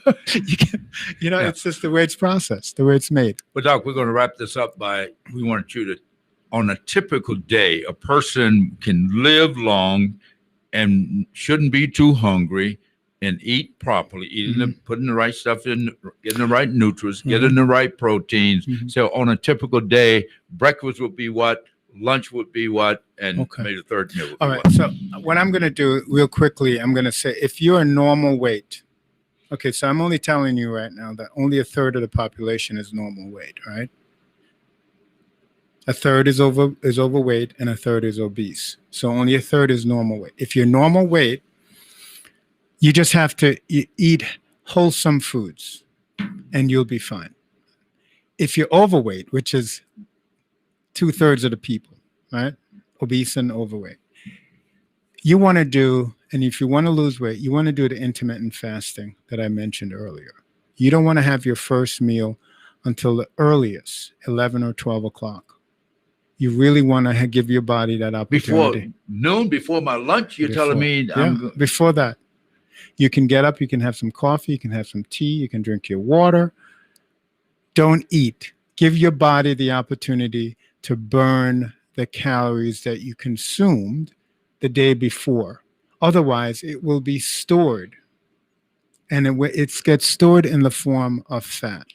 It's just the way it's processed, the way it's made. But Doc, we're going to wrap this up we want you to, on a typical day, a person can live long and shouldn't be too hungry and eat properly, putting the right stuff in, getting the right nutrients, getting the right proteins. So on a typical day, breakfast would be what, lunch would be what, and maybe the third meal would be what. So what I'm going to do real quickly, I'm going to say, if you're a normal weight, so I'm only telling you right now that only a third of the population is normal weight, right? A third is overweight and a third is obese. So only a third is normal weight. If you're normal weight, you just have to eat wholesome foods and you'll be fine. If you're overweight, which is 2/3 of the people, right? Obese and overweight. You want to do, and if you want to lose weight, you want to do the intermittent fasting that I mentioned earlier. You don't want to have your first meal until the earliest, 11 or 12 o'clock. You really want to give your body that opportunity. Before noon, before my lunch, you're telling me? Before that. You can get up, you can have some coffee, you can have some tea, you can drink your water. Don't eat. Give your body the opportunity to burn the calories that you consumed the day before. Otherwise, it will be stored. And it gets stored in the form of fat.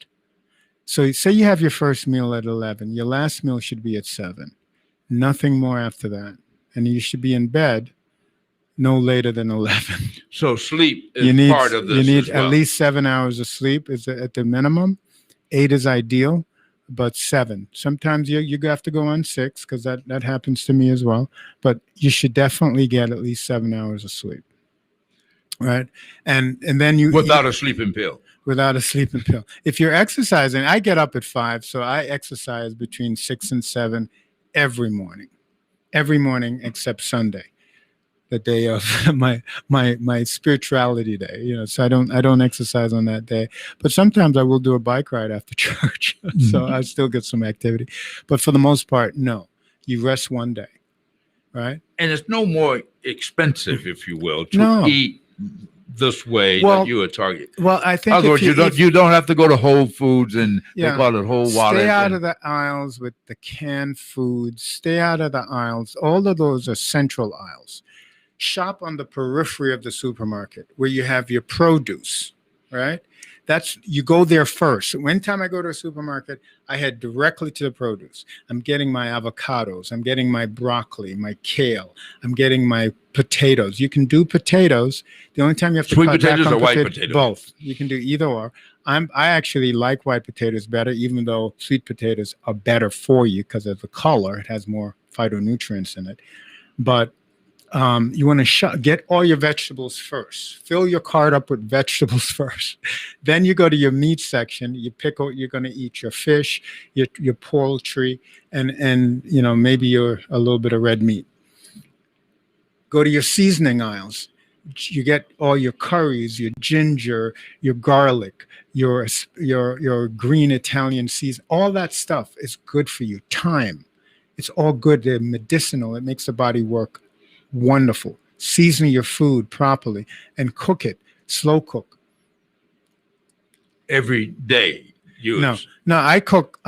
So say you have your first meal at 11. Your last meal should be at 7. Nothing more after that. And you should be in bed no later than 11. So sleep is part of this. You need at least 7 hours of sleep is at the minimum. 8 is ideal, but 7. Sometimes you have to go on 6 because that happens to me as well. But you should definitely get at least 7 hours of sleep. Right? And then without a sleeping pill. Without a sleeping pill. If you're exercising, I get up at 5, so I exercise between 6 and 7 every morning except Sunday, the day of my spirituality day. So I don't exercise on that day, but sometimes I will do a bike ride after church, so I still get some activity. But for the most part, no. You rest one day, right? And it's no more expensive, if you will, to eat this way that you are targeting. Well, I think you don't have to go to Whole Foods and they call it Whole Wallet. Stay out of the aisles with the canned foods. Stay out of the aisles. All of those are central aisles. Shop on the periphery of the supermarket where you have your produce, right? You go there first. One time I go to a supermarket, I head directly to the produce. I'm getting my avocados. I'm getting my broccoli, my kale. I'm getting my potatoes. You can do potatoes. The only time you have to sweet cut potatoes back on or white potatoes? Both. You can do either or. I actually like white potatoes better, even though sweet potatoes are better for you because of the color. It has more phytonutrients in it. But you want to get all your vegetables first. Fill your cart up with vegetables first. Then you go to your meat section. You pick what you're going to eat: your fish, your poultry, and maybe a little bit of red meat. Go to your seasoning aisles. You get all your curries, your ginger, your garlic, your green Italian season. All that stuff is good for you. Thyme, it's all good. They're medicinal. It makes the body work wonderful. Season your food properly and cook it. Slow cook. Every day. No. I cook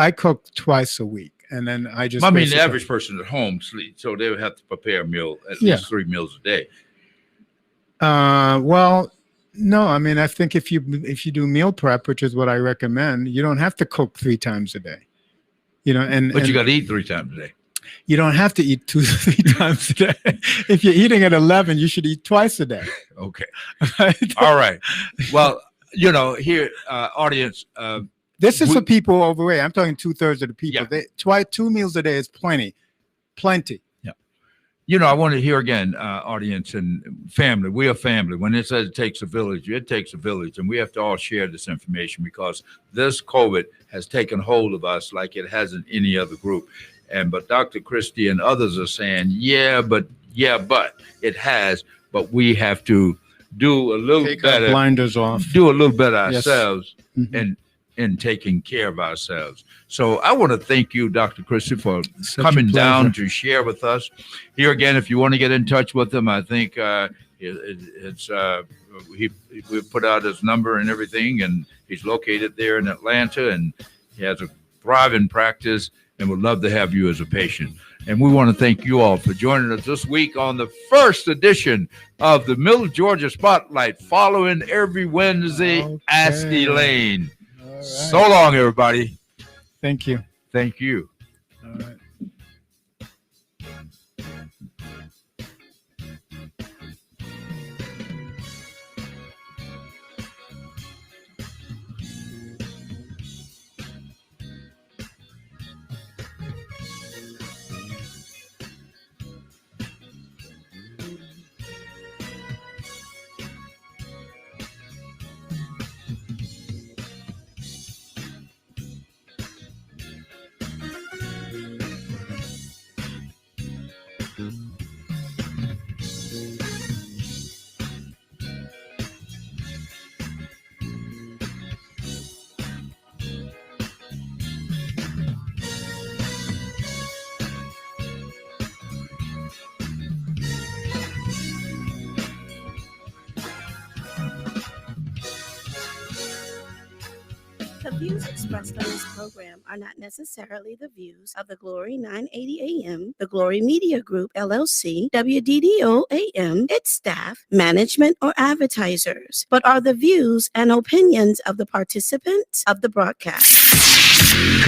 twice a week, and then I just. I mean, the average person at home sleeps, so they would have to prepare a meal at least 3 meals a day. Well, no. I mean, I think if you do meal prep, which is what I recommend, you don't have to cook 3 times a day. But you got to eat 3 times a day. You don't have to eat 2-3 times a day. If you're eating at 11, you should eat twice a day. Okay. All right. Well, here, audience. This is for people overweight. I'm talking 2/3 of the people. Yeah. 2 meals a day is plenty. Yeah. I want to hear again, audience and family. We are family. When it says it takes a village, and we have to all share this information because this COVID has taken hold of us like it hasn't any other group. But Dr. Christie and others are saying, but it has, but we have to do a little better. Our blinders off. Do a little better ourselves and taking care of ourselves. So I want to thank you, Dr. Christie, for coming down to share with us. Here again, if you want to get in touch with him, I think we put out his number and everything, and he's located there in Atlanta, and he has a thriving practice, and would love to have you as a patient. And we want to thank you all for joining us this week on the first edition of the Middle Georgia Spotlight, following every Wednesday. Ask Elaine. Right. So long, everybody. Thank you. Thank you. All right. The views expressed on this program are not necessarily the views of the Glory 980 AM, the Glory Media Group, LLC, WDDO AM, its staff, management, or advertisers, but are the views and opinions of the participants of the broadcast.